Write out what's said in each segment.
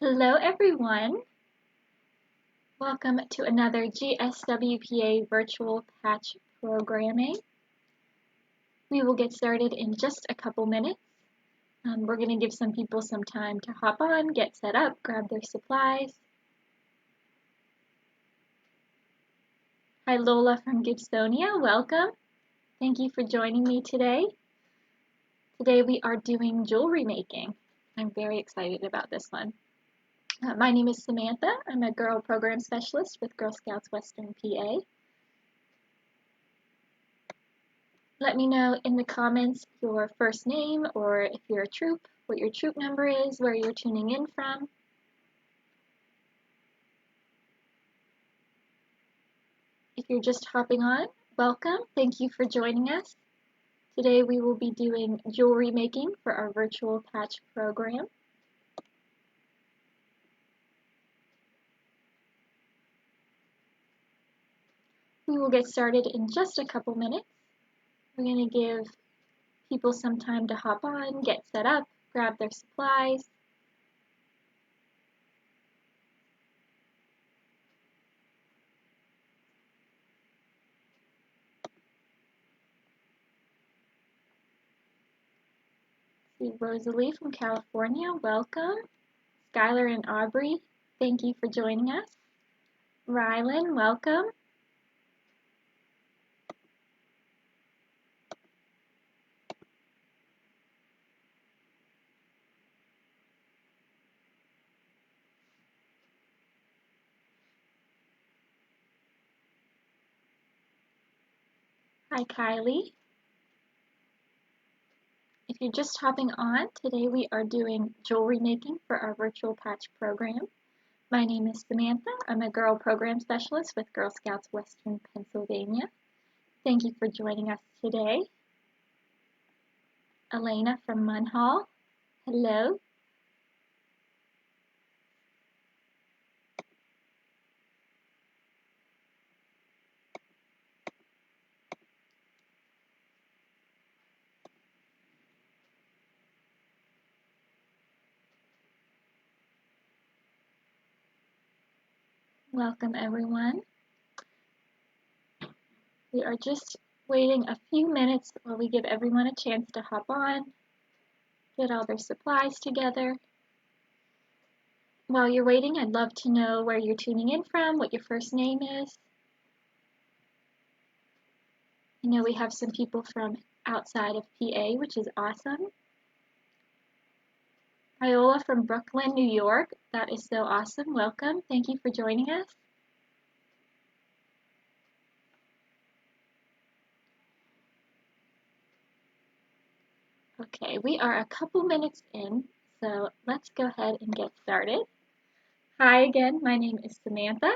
Hello everyone! Welcome to another GSWPA virtual patch programming. We will get started in just a couple minutes. We're going to give some people some time to hop on, get set up, grab their supplies. Hi Lola from Gibsonia, welcome. Thank you for joining me today. Today we are doing jewelry making. I'm very excited about this one. My name is Samantha. I'm a Girl Program Specialist with Girl Scouts Western PA. Let me know in the comments your first name, or if you're a troop, what your troop number is, where you're tuning in from. If you're just hopping on, welcome. Thank you for joining us. Today we will be doing jewelry making for our virtual patch program. We will get started in just a couple minutes. We're going to give people some time to hop on, get set up, grab their supplies. See Rosalie from California, welcome. Skylar and Aubrey, thank you for joining us. Rylan, welcome. Hi, Kylie. If you're just hopping on, today we are doing jewelry making for our virtual patch program. My name is Samantha. I'm a Girl Program Specialist with Girl Scouts Western Pennsylvania. Thank you for joining us today. Elena from Munhall, hello. Welcome everyone. We are just waiting a few minutes while we give everyone a chance to hop on, get all their supplies together. While you're waiting, I'd love to know where you're tuning in from, what your first name is. I know we have some people from outside of PA, which is awesome. Viola from Brooklyn, New York. That is so awesome. Welcome. Thank you for joining us. Okay, we are a couple minutes in, so let's go ahead and get started. Hi again, my name is Samantha.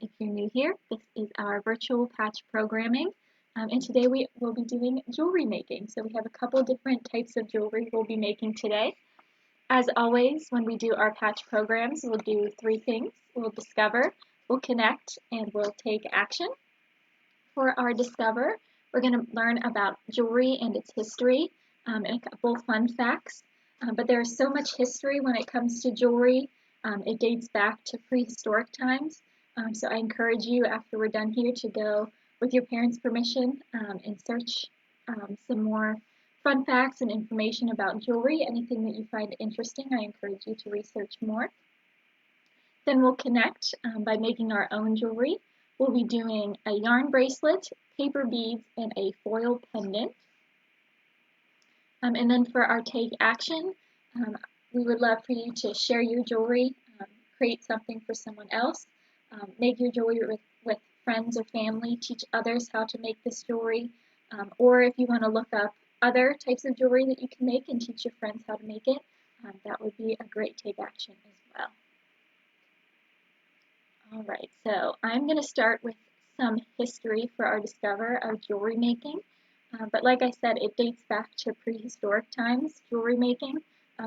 If you're new here, this is our virtual patch programming, and today we will be doing jewelry making. So we have a couple different types of jewelry we'll be making today. As always, when we do our patch programs, we'll do three things. We'll discover, we'll connect, and we'll take action. For our discover, we're going to learn about jewelry and its history, and a couple fun facts. But there is so much history when it comes to jewelry. It dates back to prehistoric times. So I encourage you, after we're done here, to go with your parents' permission and search some more fun facts and information about jewelry. Anything that you find interesting, I encourage you to research more. Then we'll connect by making our own jewelry. We'll be doing a yarn bracelet, paper beads, and a foil pendant. And then for our take action, we would love for you to share your jewelry, create something for someone else, make your jewelry with friends or family, teach others how to make this jewelry, or if you want to look up other types of jewelry that you can make and teach your friends how to make it, that would be a great take action as well. All right, so I'm going to start with some history for our discover of jewelry making. But like I said, it dates back to prehistoric times, jewelry making.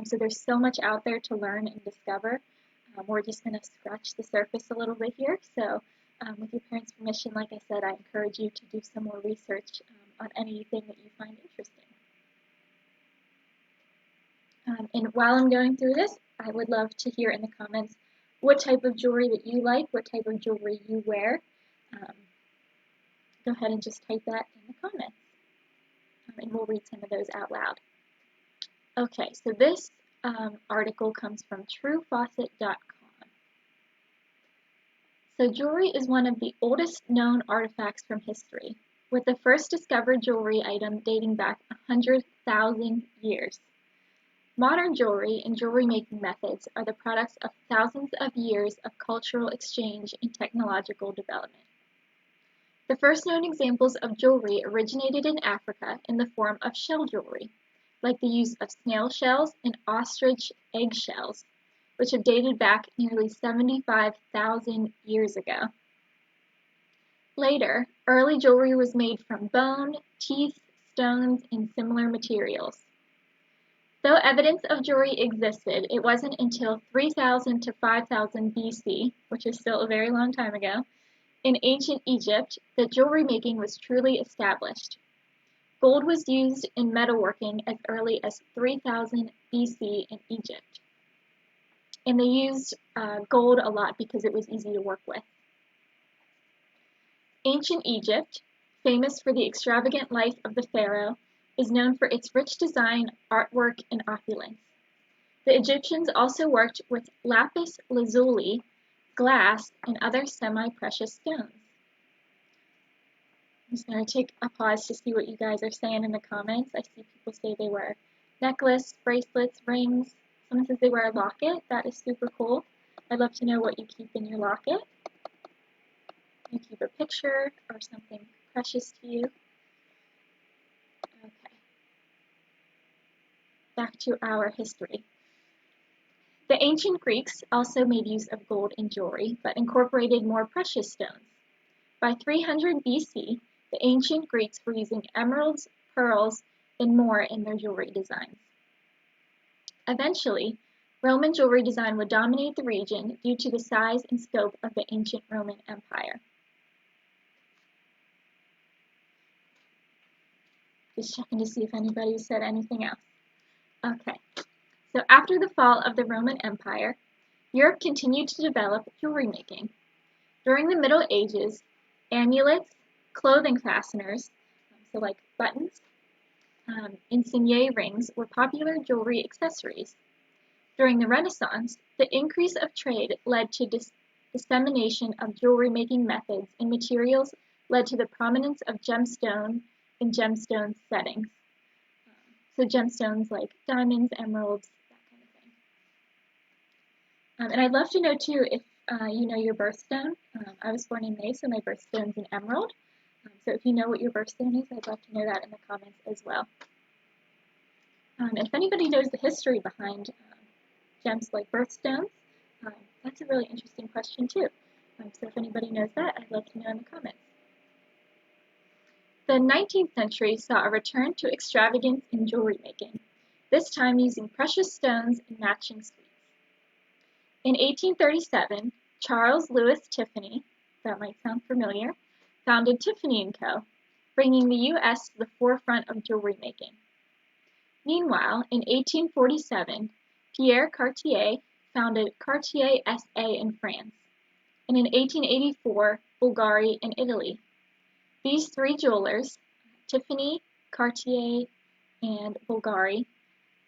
So there's so much out there to learn and discover. We're just going to scratch the surface a little bit here. So with your parents' permission, like I said, I encourage you to do some more research on anything that you find interesting. And while I'm going through this, I would love to hear in the comments what type of jewelry that you like, what type of jewelry you wear. Go ahead and just type that in the comments, and we'll read some of those out loud. Okay, so this article comes from truefaucet.com. So jewelry is one of the oldest known artifacts from history, with the first discovered jewelry item dating back 100,000 years. Modern jewelry and jewelry making methods are the products of thousands of years of cultural exchange and technological development. The first known examples of jewelry originated in Africa in the form of shell jewelry, like the use of snail shells and ostrich eggshells, which have dated back nearly 75,000 years ago. Later, early jewelry was made from bone, teeth, stones, and similar materials. Though evidence of jewelry existed, it wasn't until 3000 to 5000 BC, which is still a very long time ago, in ancient Egypt that jewelry making was truly established. Gold was used in metalworking as early as 3000 BC in Egypt. And they used gold a lot because it was easy to work with. Ancient Egypt, famous for the extravagant life of the pharaoh, is known for its rich design, artwork, and opulence. The Egyptians also worked with lapis lazuli, glass, and other semi-precious stones. I'm just going to take a pause to see what you guys are saying in the comments. I see people say they wear necklace, bracelets, rings. Someone says they wear a locket. That is super cool. I'd love to know what you keep in your locket. You keep a picture or something precious to you. Okay. Back to our history. The ancient Greeks also made use of gold in jewelry, but incorporated more precious stones. By 300 BC, the ancient Greeks were using emeralds, pearls, and more in their jewelry designs. Eventually, Roman jewelry design would dominate the region due to the size and scope of the ancient Roman Empire. Just checking to see if anybody said anything else. Okay, so after the fall of the Roman Empire, Europe continued to develop jewelry making. During the Middle Ages, amulets, clothing fasteners, so like buttons, insigne rings were popular jewelry accessories. During the Renaissance, the increase of trade led to dissemination of jewelry making methods and materials led to the prominence of gemstone and gemstone settings. So gemstones like diamonds, emeralds, that kind of thing. And I'd love to know too if you know your birthstone. I was born in May, so my birthstone's an emerald. So if you know what your birthstone is, I'd love to know that in the comments as well. If anybody knows the history behind gems like birthstones, that's a really interesting question too. So if anybody knows that, I'd love to know in the comments. The 19th century saw a return to extravagance in jewelry making, this time using precious stones and matching suites. In 1837, Charles Louis Tiffany, that might sound familiar, founded Tiffany & Co., bringing the U.S. to the forefront of jewelry making. Meanwhile, in 1847, Pierre Cartier founded Cartier SA in France, and in 1884, Bulgari in Italy. These three jewelers, Tiffany, Cartier, and Bulgari,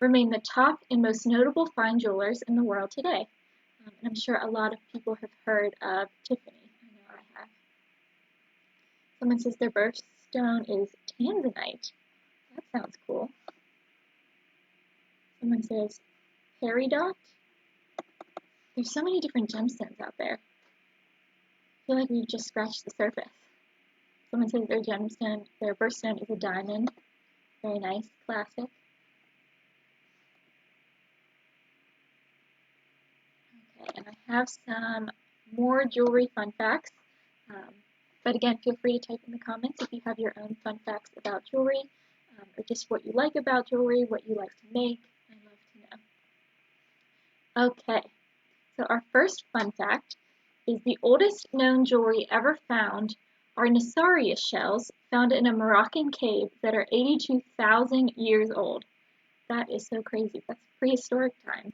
remain the top and most notable fine jewelers in the world today. And I'm sure a lot of people have heard of Tiffany. I know I have. Someone says their birthstone is tanzanite. That sounds cool. Someone says peridot. There's so many different gemstones out there. I feel like we've just scratched the surface. Someone says their gemstone, their birthstone is a diamond. Very nice, classic. Okay, and I have some more jewelry fun facts. But again, feel free to type in the comments if you have your own fun facts about jewelry, or just what you like about jewelry, what you like to make. I'd love to know. Okay, so our first fun fact is the oldest known jewelry ever found are Nassarius shells found in a Moroccan cave that are 82,000 years old. That is so crazy. That's prehistoric times.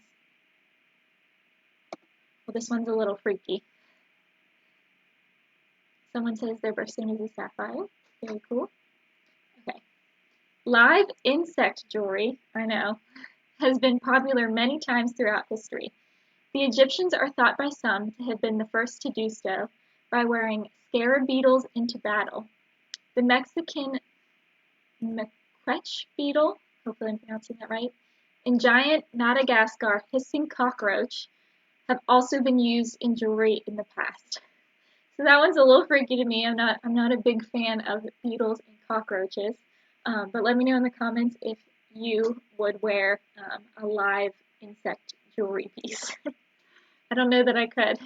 Well, this one's a little freaky. Someone says their birthstone is a sapphire. Very cool. Okay. Live insect jewelry, I know, has been popular many times throughout history. The Egyptians are thought by some to have been the first to do so by wearing scarab beetles into battle. The Mexican McGuigan beetle, hopefully I'm pronouncing that right, and giant Madagascar hissing cockroach have also been used in jewelry in the past. So that one's a little freaky to me. I'm not a big fan of beetles and cockroaches. But let me know in the comments if you would wear a live insect jewelry piece. I don't know that I could.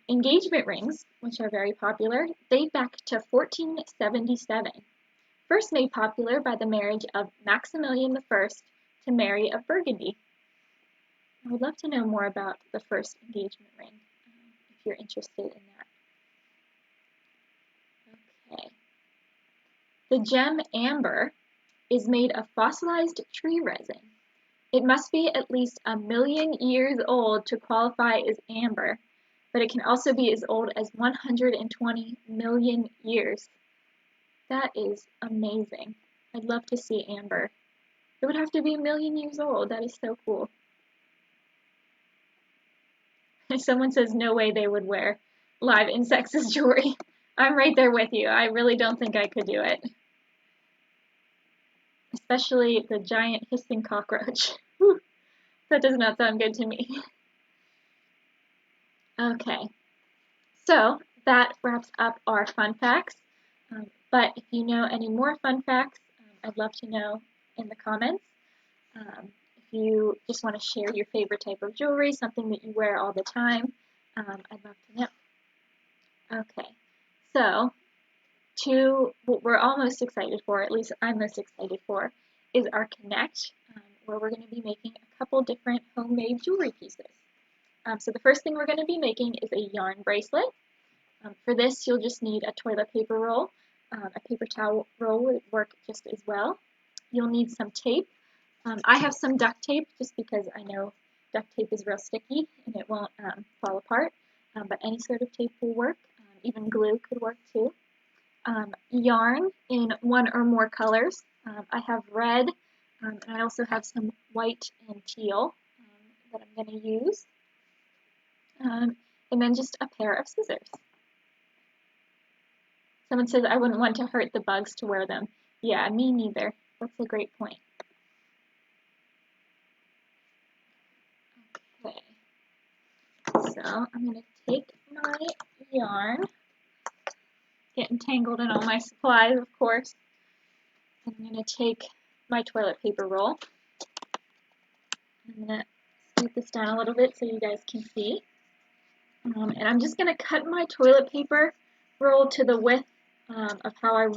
Engagement rings, which are very popular, date back to 1477. First made popular by the marriage of Maximilian I to Mary of Burgundy. I would love to know more about the first engagement ring, if you're interested in that. Okay. The gem amber is made of fossilized tree resin. It must be at least 1 million years old to qualify as amber, but it can also be as old as 120 million years. That is amazing. I'd love to see amber. It would have to be 1 million years old. That is so cool. Someone says no way they would wear live insects as jewelry. I'm right there with you. I really don't think I could do it. Especially the giant hissing cockroach. Whew. That does not sound good to me. Okay, so that wraps up our fun facts. But if you know any more fun facts, I'd love to know in the comments. If you just want to share your favorite type of jewelry, something that you wear all the time, I'd love to know. Okay, so what we're all most excited for, at least I'm most excited for, is our Connect, where we're going to be making a couple different homemade jewelry pieces. So the first thing we're going to be making is a yarn bracelet. For this, you'll just need a toilet paper roll. A paper towel roll would work just as well. You'll need some tape. I have some duct tape just because I know duct tape is real sticky and it won't fall apart, but any sort of tape will work. Even glue could work too. Yarn in one or more colors. I have red, and I also have some white and teal that I'm going to use. And then just a pair of scissors. Someone says I wouldn't want to hurt the bugs to wear them. Yeah, me neither. That's a great point. Okay, so I'm going to take my yarn, get entangled in all my supplies, of course. I'm going to take my toilet paper roll. I'm going to scoot this down a little bit so you guys can see. And I'm just going to cut my toilet paper roll to the width of how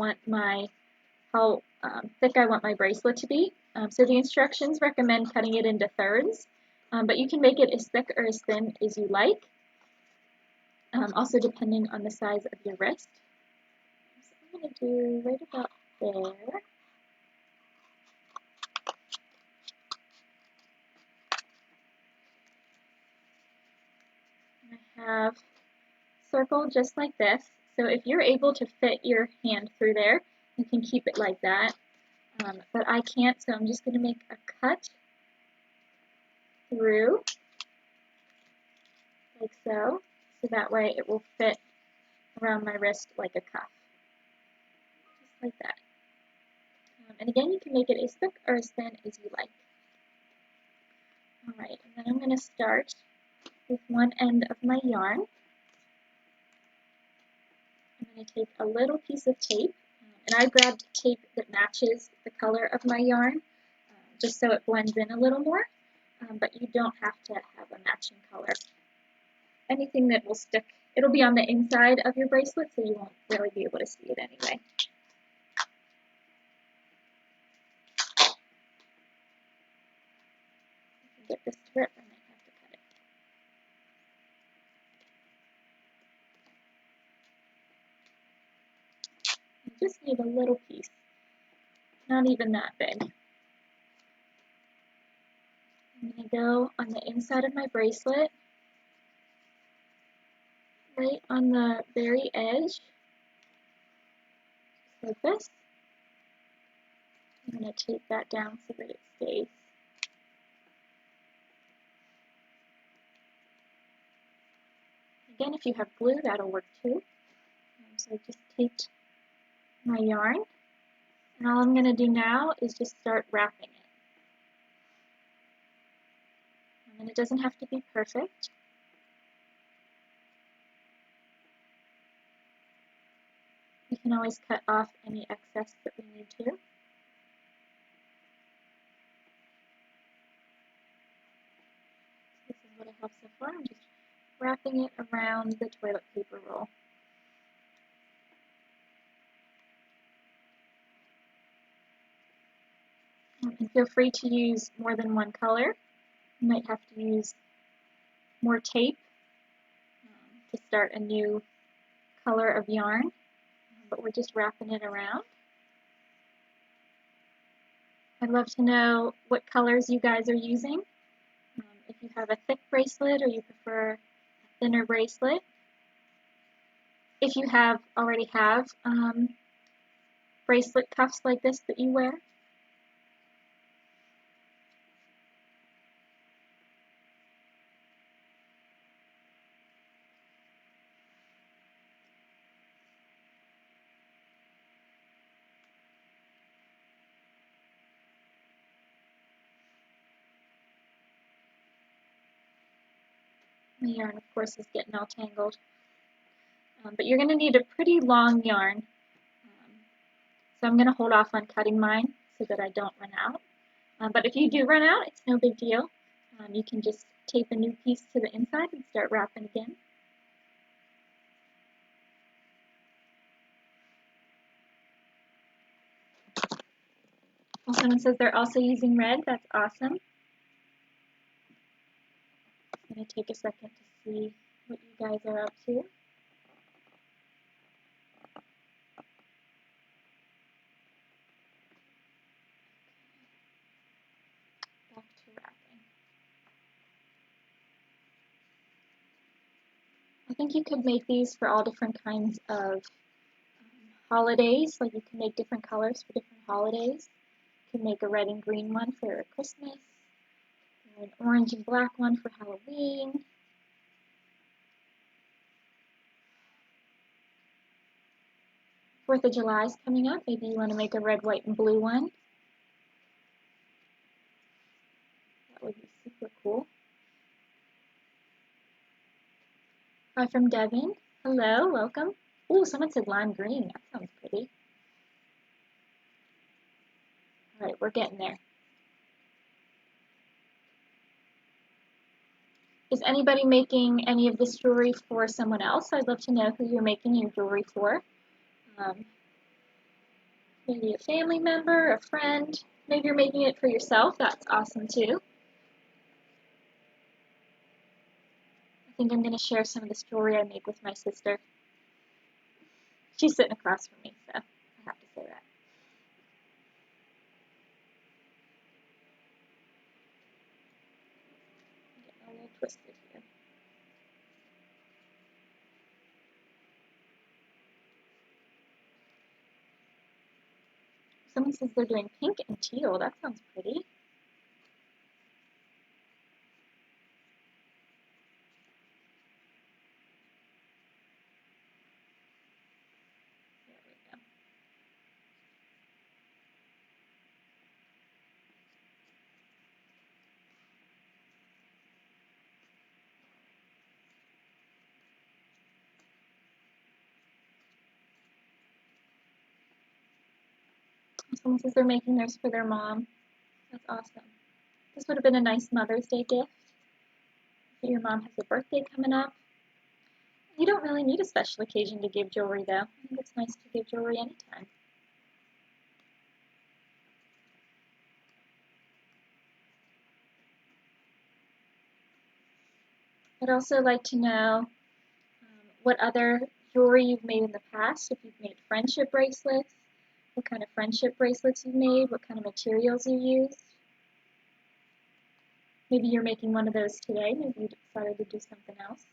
thick I want my bracelet to be. So the instructions recommend cutting it into thirds, but you can make it as thick or as thin as you like, also depending on the size of your wrist. So I'm going to do right about there. And I have circle just like this. So if you're able to fit your hand through there, you can keep it like that. But I can't, so I'm just going to make a cut through, like so. So that way it will fit around my wrist like a cuff. Just like that. And again, you can make it as thick or as thin as you like. Alright, and then I'm going to start with one end of my yarn. I'm going to take a little piece of tape, and I grabbed tape that matches the color of my yarn, just so it blends in a little more, but you don't have to have a matching color. Anything that will stick, it'll be on the inside of your bracelet, so you won't really be able to see it anyway. If I get this to rip, I might have to cut it. You just need a little piece. Not even that big. I'm going to go on the inside of my bracelet, right on the very edge, just like this. I'm going to tape that down so that it stays. Again, if you have glue, that'll work too. So I just taped my yarn, and all I'm going to do now is just start wrapping it. And it doesn't have to be perfect. We can always cut off any excess that we need to. This is what I have so far. I'm just wrapping it around the toilet paper roll. And feel free to use more than one color. You might have to use more tape to start a new color of yarn, but we're just wrapping it around. I'd love to know what colors you guys are using. If you have a thick bracelet or you prefer a thinner bracelet. If you already have bracelet cuffs like this that you wear. The yarn, of course, is getting all tangled. But you're going to need a pretty long yarn. So I'm going to hold off on cutting mine so that I don't run out. But if you do run out, it's no big deal. You can just tape a new piece to the inside and start wrapping again. Well, someone says they're also using red. That's awesome. I'm going to take a second to see what you guys are up to. Back to wrapping. I think you could make these for all different kinds of holidays. Like you can make different colors for different holidays. You can make a red and green one for Christmas, an orange and black one for Halloween. Fourth of July is coming up. Maybe you want to make a red, white, and blue one. That would be super cool. Hi from Devin. Hello, welcome. Ooh, someone said lime green. That sounds pretty. All right, we're getting there. Is anybody making any of this jewelry for someone else? I'd love to know who you're making your jewelry for. Maybe a family member, a friend. Maybe you're making it for yourself. That's awesome too. I think I'm going to share some of this jewelry I made with my sister. She's sitting across from me, so I have to say that. I'm getting a little twisted here. Someone says they're doing pink and teal. That sounds pretty. There we go. Someone says they're making theirs for their mom. That's awesome. This would have been a nice Mother's Day gift. If your mom has a birthday coming up. You don't really need a special occasion to give jewelry, though. I think it's nice to give jewelry anytime. I'd also like to know what other jewelry you've made in the past, if you've made friendship bracelets, what kind of friendship bracelets you've made, what kind of materials you used. Maybe you're making one of those today. Maybe you decided to do something else.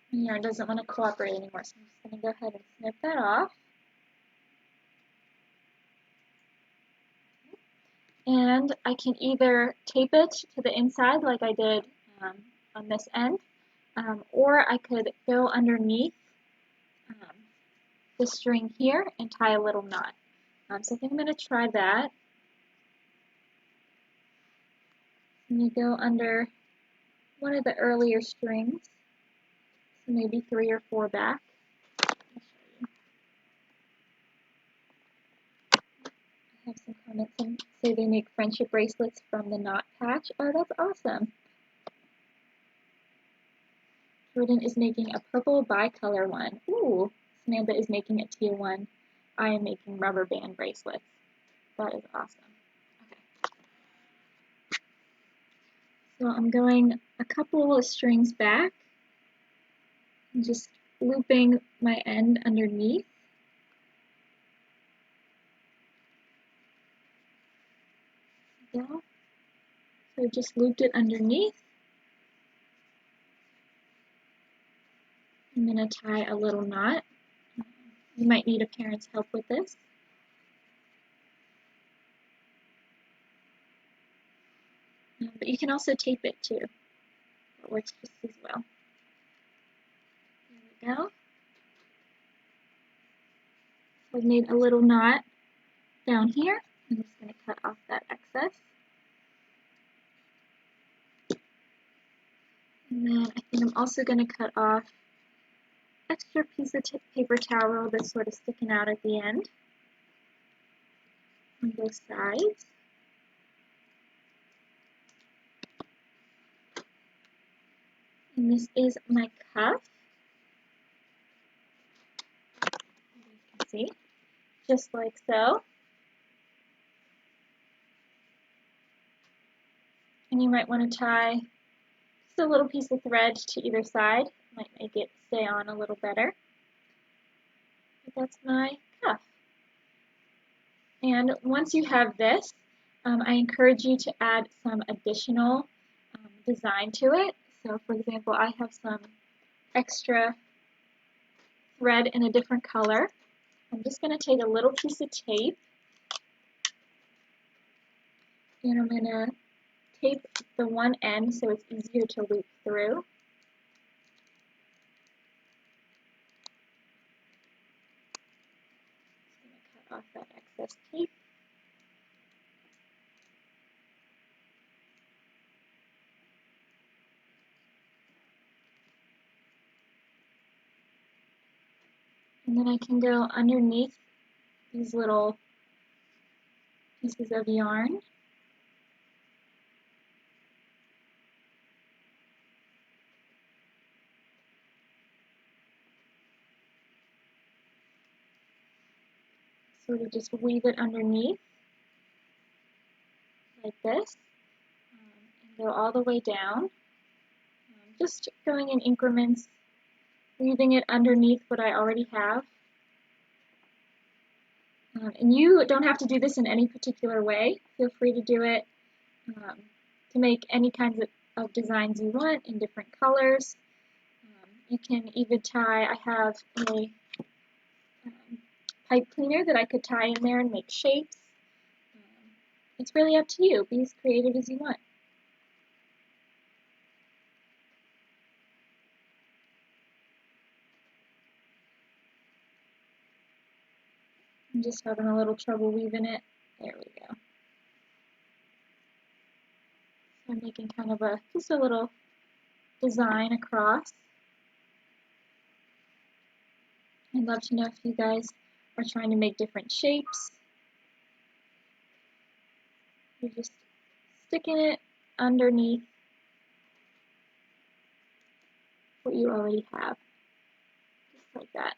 The yarn doesn't want to cooperate anymore, so I'm just going to go ahead and snip that off. And I can either tape it to the inside like I did on this end, or I could go underneath the string here and tie a little knot. So I think I'm going to try that. I'm going to go under one of the earlier strings, so maybe 3 or 4 back. I have some comments and say they make friendship bracelets from the knot patch. Oh, that's awesome. Jordan is making a purple bicolor one. Ooh, Samantha is making a teal one. I am making rubber band bracelets. That is awesome. Okay. So I'm going a couple of strings back and just looping my end underneath. There we go. So I just looped it underneath. I'm going to tie a little knot. You might need a parent's help with this. But you can also tape it too. It works just as well. There we go. So I've made a little knot down here. I'm just going to cut off that excess. And then I think I'm also going to cut off extra piece of paper towel that's sort of sticking out at the end on both sides. And this is my cuff. You can see, just like so. And you might want to tie just a little piece of thread to either side. Might make it stay on a little better. But that's my cuff. And once you have this, I encourage you to add some additional design to it. So for example, I have some extra thread in a different color. I'm just going to take a little piece of tape and I'm going to tape the one end so it's easier to loop through. Just going to cut off that excess tape. And then I can go underneath these little pieces of yarn. Sort of just weave it underneath like this and go all the way down. Just going in increments, weaving it underneath what I already have. And you don't have to do this in any particular way. Feel free to do it to make any kinds of designs you want in different colors. You can even tie, I have a pipe cleaner that I could tie in there and make shapes. It's really up to you. Be as creative as you want. I'm just having a little trouble weaving it. There we go. So I'm making kind of just a little design across. I'd love to know if you guys are trying to make different shapes. You're just sticking it underneath what you already have, just like that.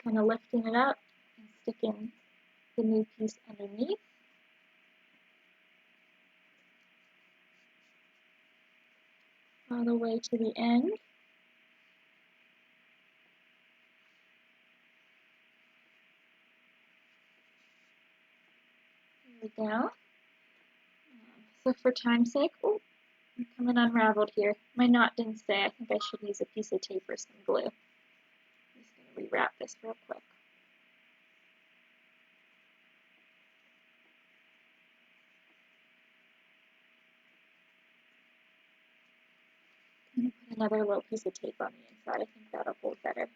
kind of lifting it up and sticking the new piece underneath. All the way to the end. There we go. So for time's sake, oh, I'm coming unraveled here. My knot didn't stay. I think I should use a piece of tape or some glue. I'm just going to rewrap this real quick. I'm going to put another little piece of tape on the inside. I think that'll hold better.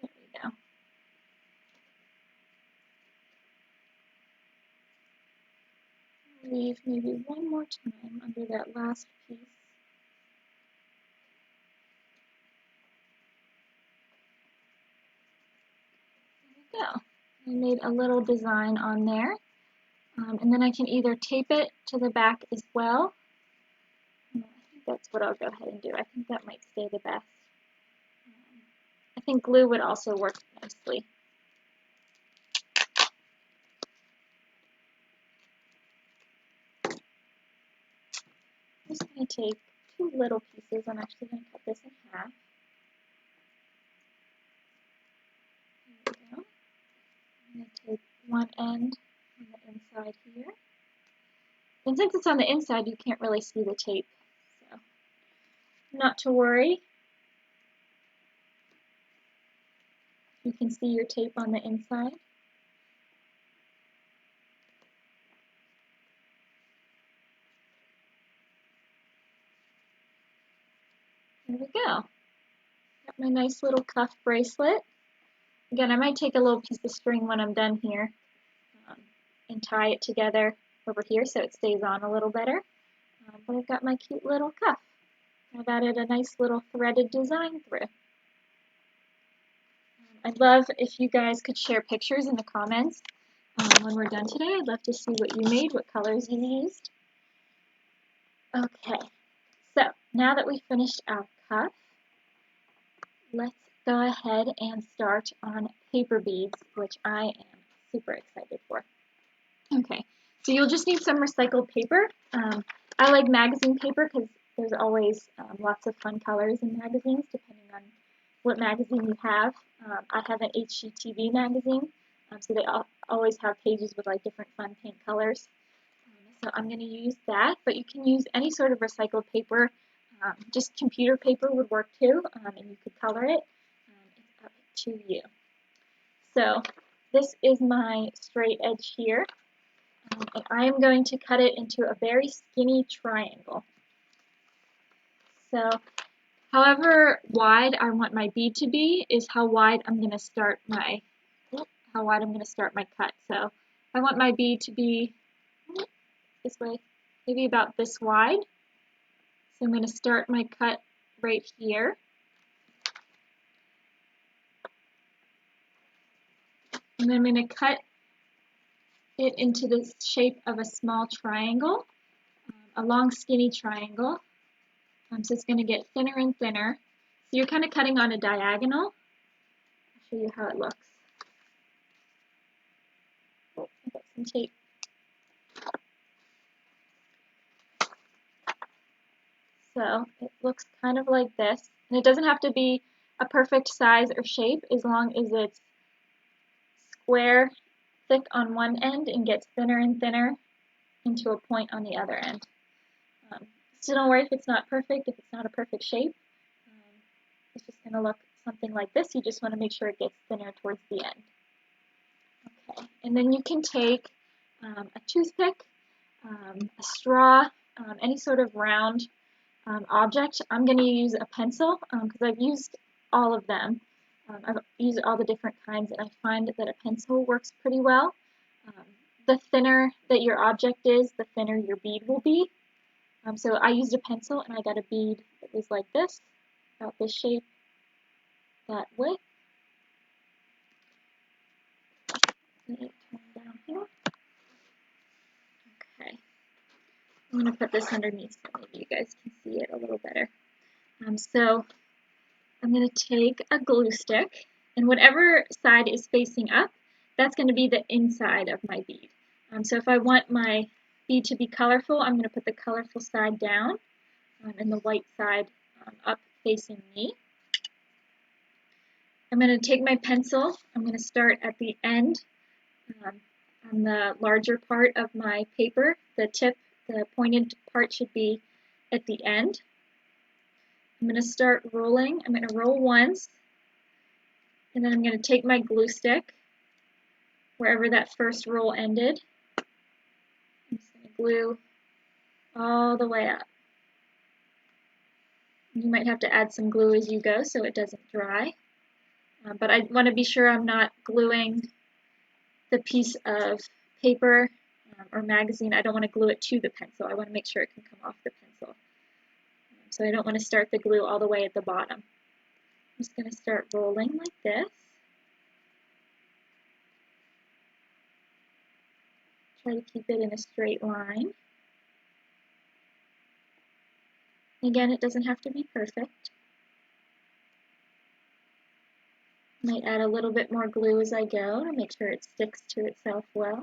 There we go. Leave maybe one more time under that last piece. There we go. I made a little design on there. And then I can either tape it to the back as well. I think that's what I'll go ahead and do. I think that might stay the best. I think glue would also work nicely. I'm just going to take two little pieces. I'm actually going to cut this in half. There we go. I'm going to take one end on the inside here. And since it's on the inside, you can't really see the tape. So, not to worry. You can see your tape on the inside. There we go. Got my nice little cuff bracelet. Again, I might take a little piece of string when I'm done here and tie it together over here so it stays on a little better. But I've got my cute little cuff. I've added a nice little threaded design through. I'd love if you guys could share pictures in the comments when we're done today. I'd love to see what you made, what colors you used. Okay, so now that we've finished our cuff, let's go ahead and start on paper beads, which I am super excited for. Okay, so you'll just need some recycled paper. I like magazine paper because there's always lots of fun colors in magazines depending on what magazine you have. I have an HGTV magazine, so they always have pages with like different fun paint colors. So I'm going to use that, but you can use any sort of recycled paper. Just computer paper would work too, and you could color it. It's up to you. So this is my straight edge here, and I am going to cut it into a very skinny triangle. So however wide I want my bead to be is how wide I'm going to start my cut. So I want my bead to be this way, maybe about this wide. So I'm going to start my cut right here. And then I'm going to cut it into the shape of a small triangle, a long skinny triangle. So it's going to get thinner and thinner. So you're kind of cutting on a diagonal. I'll show you how it looks. Oh, I got some tape. So it looks kind of like this. And it doesn't have to be a perfect size or shape as long as it's square, thick on one end and gets thinner and thinner into a point on the other end. So don't worry if it's not perfect, if it's not a perfect shape. It's just going to look something like this. You just want to make sure it gets thinner towards the end. Okay, and then you can take a toothpick, a straw, any sort of round object. I'm going to use a pencil because I've used all of them. I've used all the different kinds, and I find that a pencil works pretty well. The thinner that your object is, the thinner your bead will be. So I used a pencil, and I got a bead that was like this, about this shape, that width. Let me turn down here. Okay. I'm going to put this underneath so maybe you guys can see it a little better. So I'm going to take a glue stick, and whatever side is facing up, that's going to be the inside of my bead. So if I want my bead to be colorful, I'm going to put the colorful side down and the white side up facing me. I'm going to take my pencil. I'm going to start at the end on the larger part of my paper. The tip, the pointed part should be at the end. I'm going to start rolling. I'm going to roll once, and then I'm going to take my glue stick wherever that first roll ended. I'm just going to glue all the way up. You might have to add some glue as you go so it doesn't dry. But I want to be sure I'm not gluing the piece of paper or magazine. I don't want to glue it to the pencil. I want to make sure it can come off the pencil. So I don't want to start the glue all the way at the bottom. I'm just going to start rolling like this. Try to keep it in a straight line. Again, it doesn't have to be perfect. Might add a little bit more glue as I go to make sure it sticks to itself well.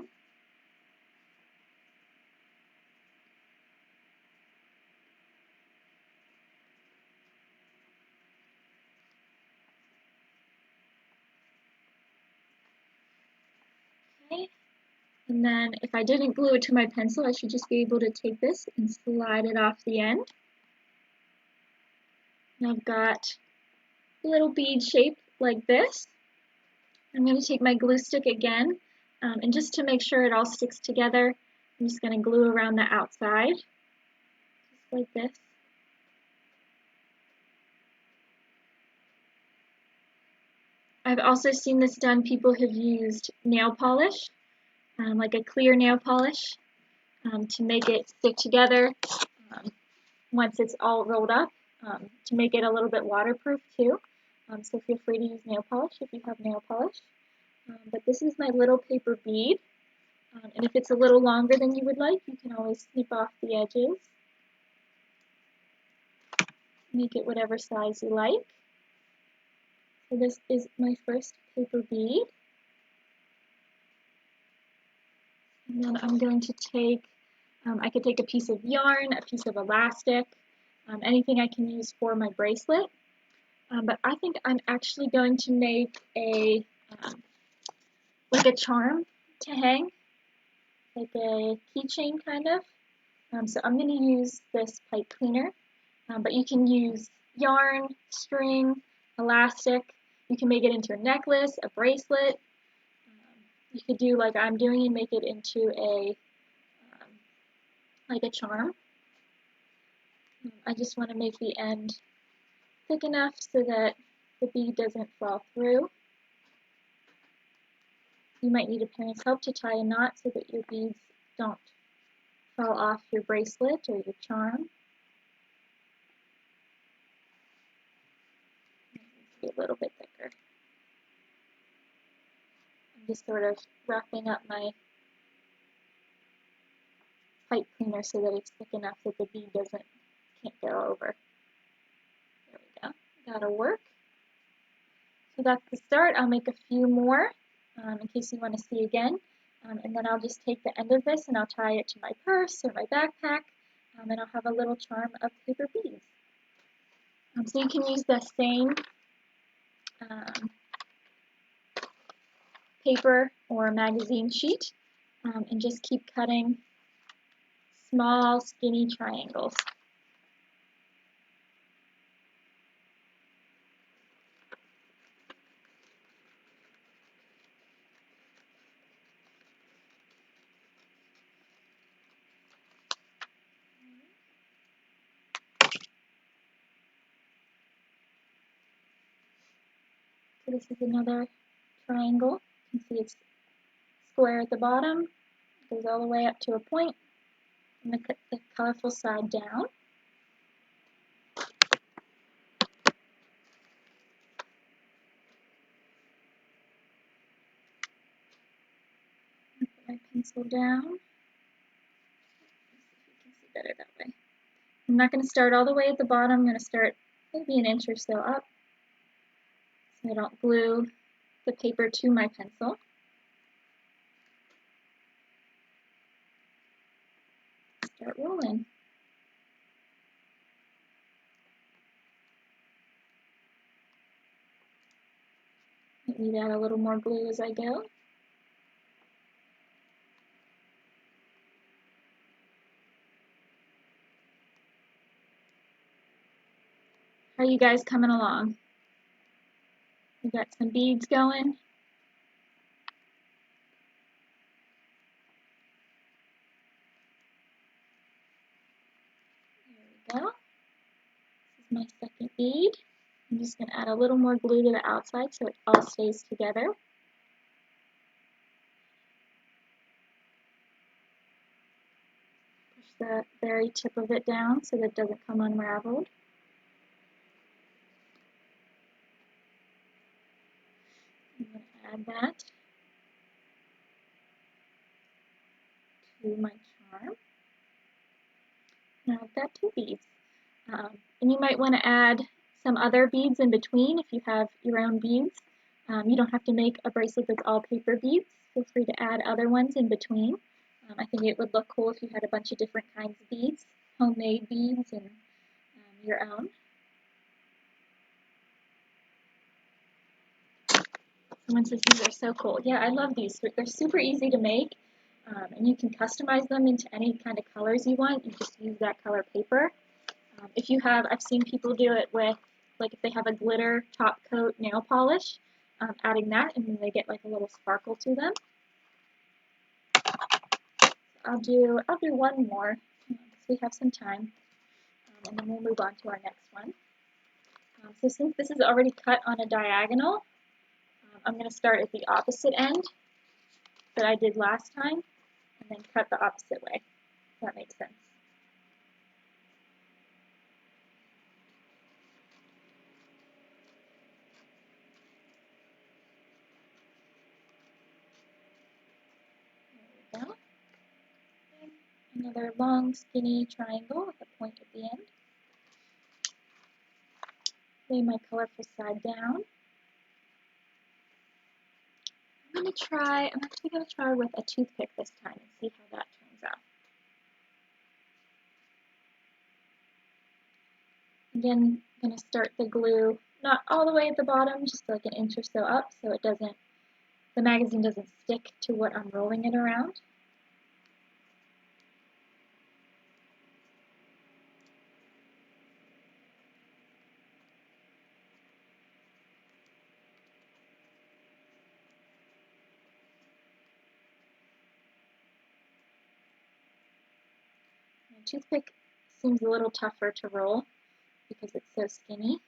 Okay, and then if I didn't glue it to my pencil, I should just be able to take this and slide it off the end. And I've got a little bead shape like this. I'm going to take my glue stick again, and just to make sure it all sticks together, I'm just going to glue around the outside, just like this. I've also seen this done. People have used nail polish, like a clear nail polish, to make it stick together once it's all rolled up, to make it a little bit waterproof too. So feel free to use nail polish if you have nail polish. But this is my little paper bead, and if it's a little longer than you would like, you can always snip off the edges. Make it whatever size you like. So this is my first paper bead. And then I'm going to take, I could take a piece of yarn, a piece of elastic, anything I can use for my bracelet. But I think I'm actually going to make a, like a charm to hang, like a keychain kind of. So I'm going to use this pipe cleaner, but you can use yarn, string, elastic. You can make it into a necklace, a bracelet. You could do like I'm doing and make it into a like a charm. I just want to make the end thick enough so that the bead doesn't fall through. You might need a parent's help to tie a knot so that your beads don't fall off your bracelet or your charm. It needs to be a little bit thicker. I'm just sort of wrapping up my pipe cleaner so that it's thick enough that the bead can't go over. There we go. That'll work. So that's the start. I'll make a few more in case you want to see again. And then I'll just take the end of this and I'll tie it to my purse or my backpack, and I'll have a little charm of paper beads. So you can use the same paper or magazine sheet and just keep cutting small, skinny triangles. So this is another triangle. You can see it's square at the bottom, goes all the way up to a point, and the colorful side down. Put my pencil down. Better that way. I'm not going to start all the way at the bottom. I'm going to start maybe an inch or so up so I don't glue the paper to my pencil. Start rolling. Maybe add a little more glue as I go. How are you guys coming along? We got some beads going. There we go. This is my second bead. I'm just going to add a little more glue to the outside so it all stays together. Push the very tip of it down so that it doesn't come unraveled. I'm going to add that to my charm. Now I've got two beads. And you might want to add some other beads in between if you have your own beads. You don't have to make a bracelet that's all paper beads. Feel free to add other ones in between. I think it would look cool if you had a bunch of different kinds of beads, homemade beads and your own. Someone says these are so cool. Yeah, I love these. They're super easy to make, and you can customize them into any kind of colors you want. You just use that color paper. If you have, I've seen people do it with, like if they have a glitter top coat nail polish, adding that, and then they get like a little sparkle to them. I'll do one more because we have some time, and then we'll move on to our next one. So since this is already cut on a diagonal, I'm going to start at the opposite end that I did last time, and then cut the opposite way, if that makes sense. There we go. Another long, skinny triangle with a point at the end. Lay my colorful side down. I'm actually going to try with a toothpick this time and see how that turns out. Again, I'm going to start the glue not all the way at the bottom, just like an inch or so up, so it doesn't, the magazine doesn't stick to what I'm rolling it around. My toothpick seems a little tougher to roll because it's so skinny.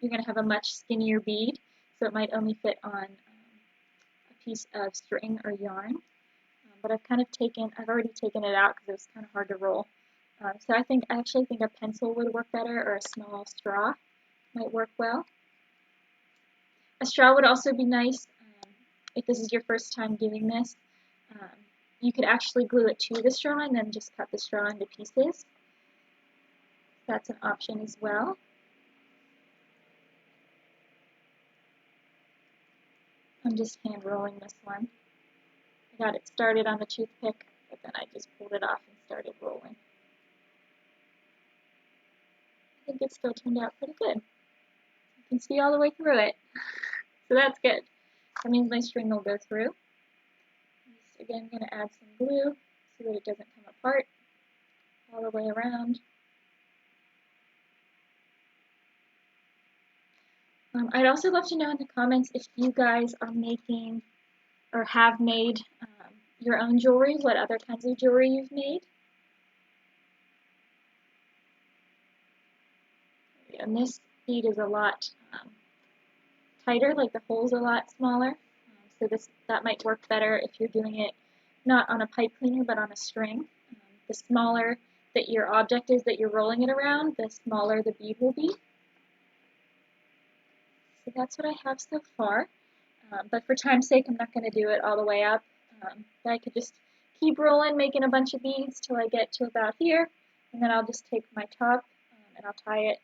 You're going to have a much skinnier bead, so it might only fit on a piece of string or yarn. But I've already taken it out because it was kind of hard to roll. So I actually think a pencil would work better, or a small straw might work well. A straw would also be nice if this is your first time doing this. You could actually glue it to the straw and then just cut the straw into pieces. That's an option as well. I'm just hand rolling this one. I got it started on the toothpick, but then I just pulled it off and started rolling. I think it still turned out pretty good. You can see all the way through it, so that's good. That means my string will go through. I'm just again going to add some glue so that it doesn't come apart all the way around. I'd also love to know in the comments if you guys are making or have made your own jewelry, what other kinds of jewelry you've made. And this bead is a lot tighter, like the hole's a lot smaller. So that might work better if you're doing it not on a pipe cleaner but on a string. The smaller that your object is that you're rolling it around, the smaller the bead will be. So that's what I have so far. But for time's sake, I'm not going to do it all the way up. But I could just keep rolling, making a bunch of beads till I get to about here. And then I'll just take my top and I'll tie it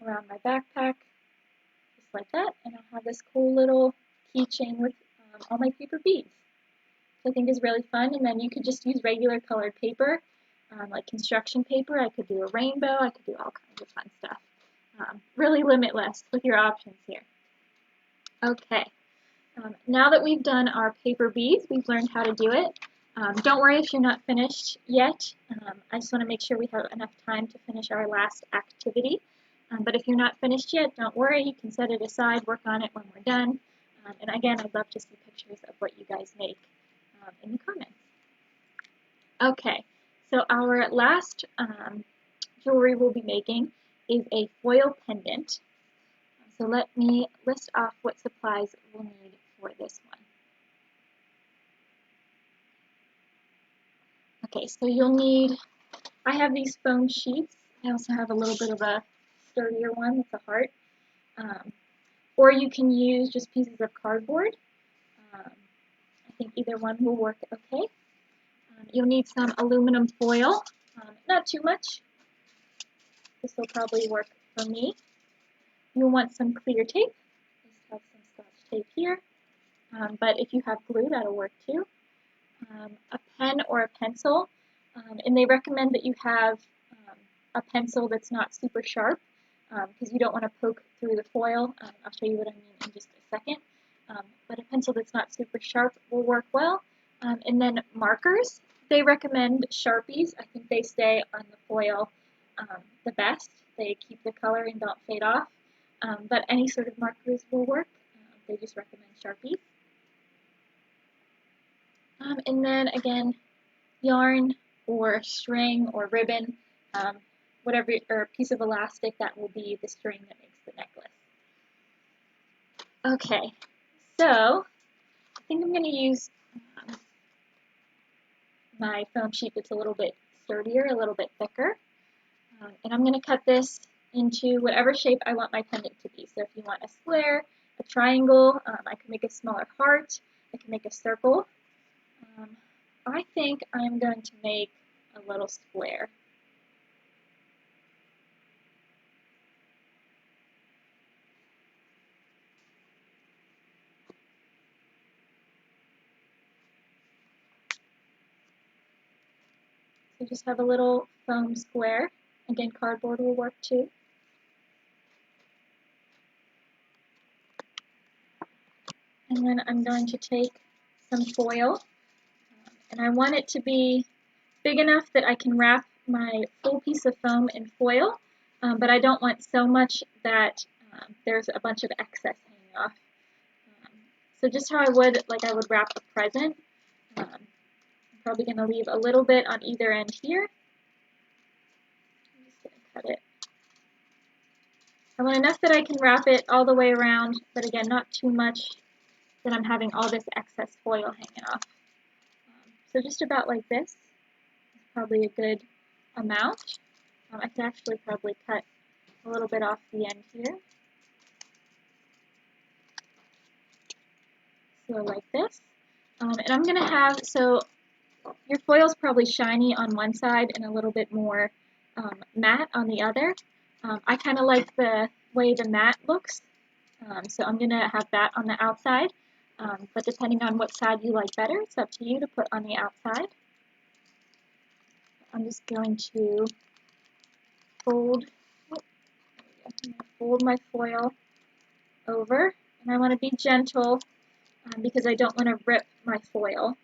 around my backpack, just like that. And I'll have this cool little keychain with all my paper beads. I think is really fun. And then you could just use regular colored paper, like construction paper. I could do a rainbow. I could do all kinds of fun stuff. Really limitless with your options here. Okay, now that we've done our paper beads, we've learned how to do it. Don't worry if you're not finished yet. I just want to make sure we have enough time to finish our last activity. But if you're not finished yet, don't worry. You can set it aside, work on it when we're done. And again, I'd love to see pictures of what you guys make in the comments. Okay, so our last jewelry we'll be making is a foil pendant. So let me list off what supplies we'll need for this one. Okay, so you'll need, I have these foam sheets. I also have a little bit of a sturdier one with a heart. Or you can use just pieces of cardboard. I think either one will work okay. You'll need some aluminum foil, not too much. This will probably work for me. You'll want some clear tape. Just have some Scotch tape here. But if you have glue, that'll work too. A pen or a pencil. And they recommend that you have a pencil that's not super sharp because you don't want to poke through the foil. I'll show you what I mean in just a second. But a pencil that's not super sharp will work well. And then markers. They recommend Sharpies. I think they stay on the foil the best. They keep the color and don't fade off. But any sort of markers will work. They just recommend Sharpies. And then again, yarn or string or ribbon, whatever, or a piece of elastic, that will be the string that makes the necklace. Okay, so I think I'm going to use my foam sheet that's a little bit sturdier, a little bit thicker. And I'm going to cut this into whatever shape I want my pendant to be. So if you want a square, a triangle, I can make a smaller heart, I can make a circle. I think I'm going to make a little square. So just have a little foam square. Again, cardboard will work too. And then I'm going to take some foil, and I want it to be big enough that I can wrap my full piece of foam in foil, but I don't want so much that there's a bunch of excess hanging off. So just how I would wrap a present. I'm probably going to leave a little bit on either end here. I'm just going to cut it. I want enough that I can wrap it all the way around, but again, not too much that I'm having all this excess foil hanging off. So just about like this is probably a good amount. I could actually probably cut a little bit off the end here. So like this. And I'm going to have, so your foil's probably shiny on one side and a little bit more matte on the other. I kind of like the way the matte looks, so I'm going to have that on the outside. But depending on what side you like better, it's up to you to put on the outside. I'm just going to fold my foil over, and I want to be gentle because I don't want to rip my foil.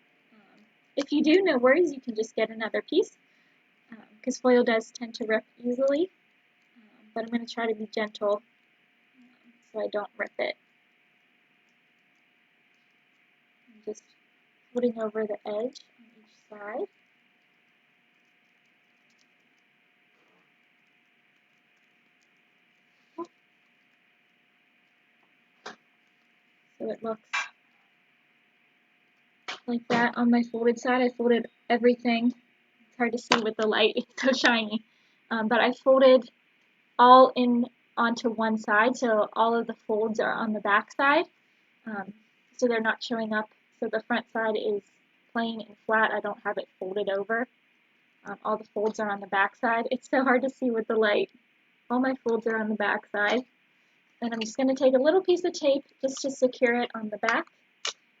If you do, no worries, you can just get another piece because foil does tend to rip easily, but I'm going to try to be gentle so I don't rip it. I'm just putting over the edge on each side. So it looks like that on my folded side. I folded everything. It's hard to see with the light, it's so shiny. But I folded all in onto one side, so all of the folds are on the back side. So they're not showing up. So the front side is plain and flat. I don't have it folded over. All the folds are on the back side. It's so hard to see with the light. All my folds are on the back side. And I'm just going to take a little piece of tape just to secure it on the back.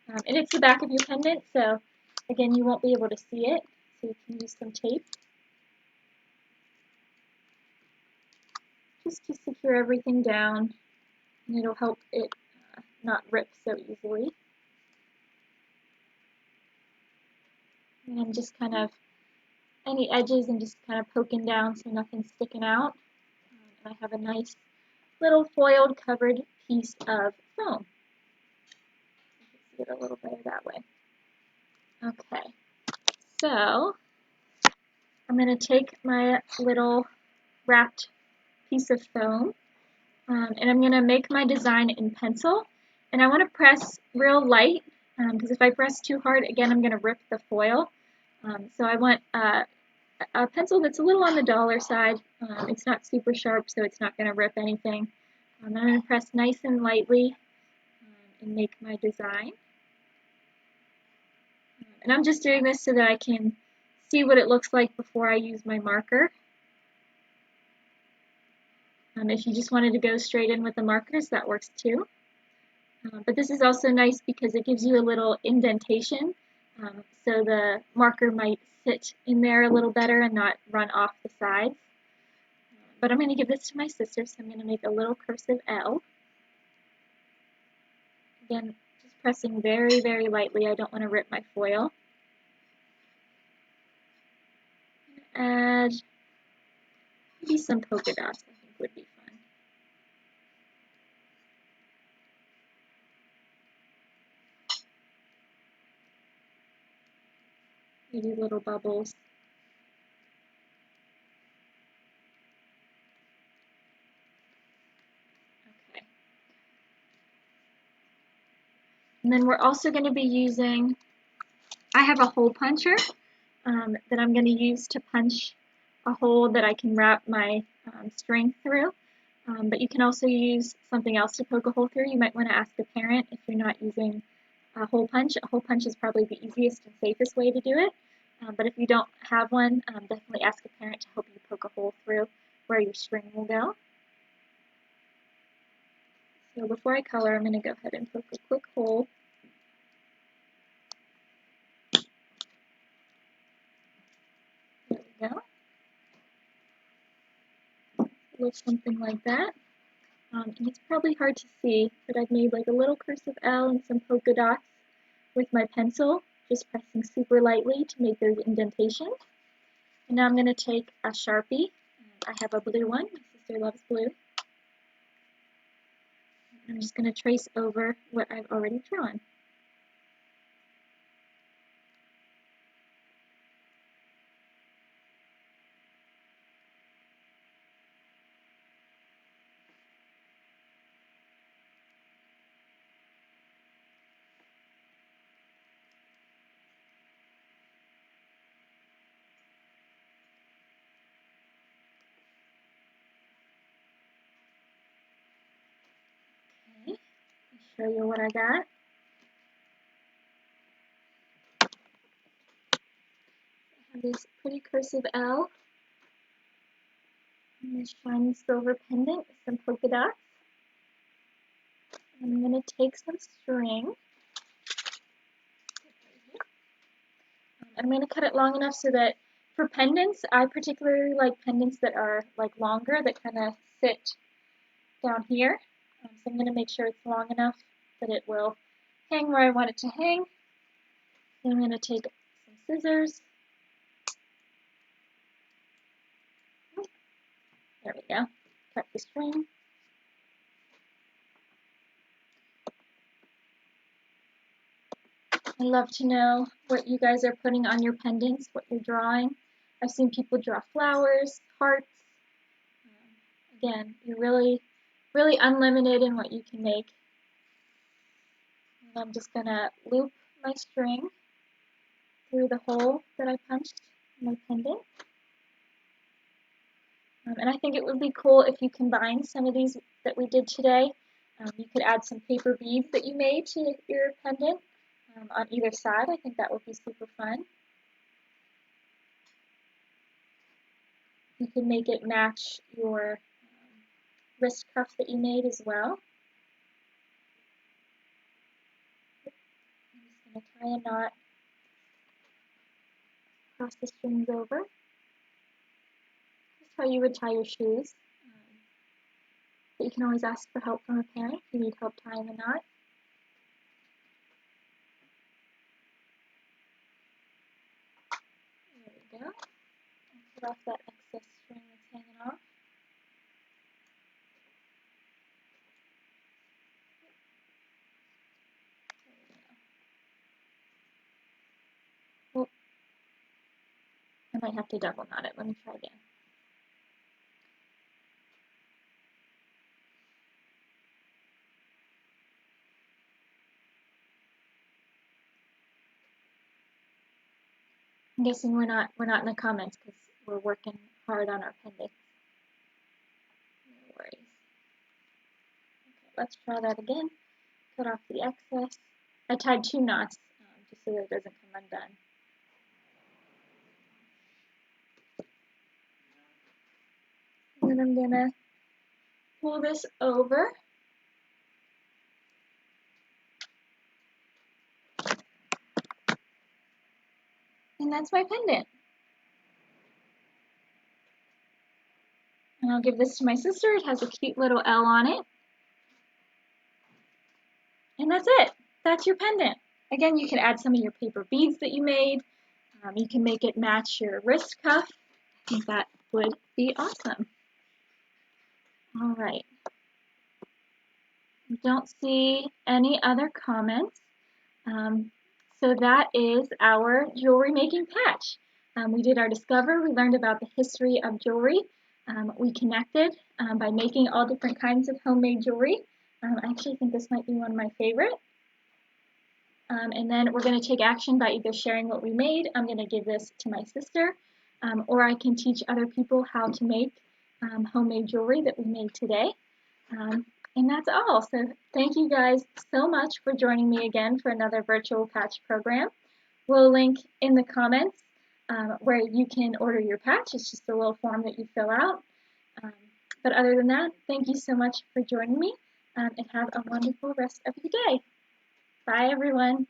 And it's the back of your pendant, so again, you won't be able to see it. So you can use some tape just to secure everything down, and it'll help it not rip so easily. And I'm just kind of, any edges, and just kind of poking down so nothing's sticking out. And I have a nice little foiled covered piece of foam. You can see it a little better that way. Okay, so I'm going to take my little wrapped piece of foam, and I'm going to make my design in pencil. And I want to press real light, because if I press too hard, again, I'm going to rip the foil. So I want a pencil that's a little on the dollar side. It's not super sharp, so it's not going to rip anything. I'm going to press nice and lightly and make my design. And I'm just doing this so that I can see what it looks like before I use my marker. If you just wanted to go straight in with the markers, that works too. But this is also nice because it gives you a little indentation, so the marker might sit in there a little better and not run off the sides. But I'm going to give this to my sister, so I'm going to make a little cursive L. Again, just pressing very, very lightly. I don't want to rip my foil. Add maybe some polka dots, I think would be fun. Maybe little bubbles. Okay. And then we're also going to be using, I have a hole puncher that I'm going to use to punch a hole that I can wrap my string through. But you can also use something else to poke a hole through. You might want to ask a parent if you're not using a hole punch. A hole punch is probably the easiest and safest way to do it. But if you don't have one, definitely ask a parent to help you poke a hole through where your string will go. So before I color, I'm going to go ahead and poke a quick hole. There we go. A little something like that. And it's probably hard to see, but I've made like a little cursive L and some polka dots with my pencil, just pressing super lightly to make those indentations. And now I'm going to take a Sharpie. I have a blue one. My sister loves blue. I'm just going to trace over what I've already drawn. Okay, I'll show you what I got. I have this pretty cursive L and this shiny silver pendant with some polka dots. And I'm going to take some string. I'm going to cut it long enough so that for pendants, I particularly like pendants that are like longer, that kind of sit down here. So I'm going to make sure it's long enough that it will hang where I want it to hang. Then I'm going to take some scissors. There we go. Cut the string. I love to know what you guys are putting on your pendants, what you're drawing. I've seen people draw flowers, hearts. Again, you're really unlimited in what you can make. And I'm just going to loop my string through the hole that I punched in my pendant. And I think it would be cool if you combine some of these that we did today. You could add some paper beads that you made to your pendant on either side. I think that would be super fun. You can make it match your wrist cuff that you made as well. I'm just going to tie a knot across the strings over. Just how you would tie your shoes. But you can always ask for help from a parent if you need help tying the knot. There we go. And cut off that excess string that's hanging off. Oh, I might have to double knot it. Let me try again. I'm guessing we're not in the comments because we're working hard on our pendants. No worries. Okay, let's try that again. Cut off the excess. I tied 2 knots just so that it doesn't come undone. And then I'm gonna pull this over. And that's my pendant. And I'll give this to my sister. It has a cute little L on it. And that's it. That's your pendant. Again, you can add some of your paper beads that you made. You can make it match your wrist cuff. I think that would be awesome. All right. I don't see any other comments. So that is our jewelry making patch. We did our Discover. We learned about the history of jewelry. We connected by making all different kinds of homemade jewelry. I actually think this might be one of my favorite. And then we're going to take action by either sharing what we made. I'm going to give this to my sister, or I can teach other people how to make homemade jewelry that we made today. And that's all. So thank you guys so much for joining me again for another virtual patch program. We'll link in the comments where you can order your patch. It's just a little form that you fill out. But other than that, thank you so much for joining me and have a wonderful rest of your day. Bye, everyone.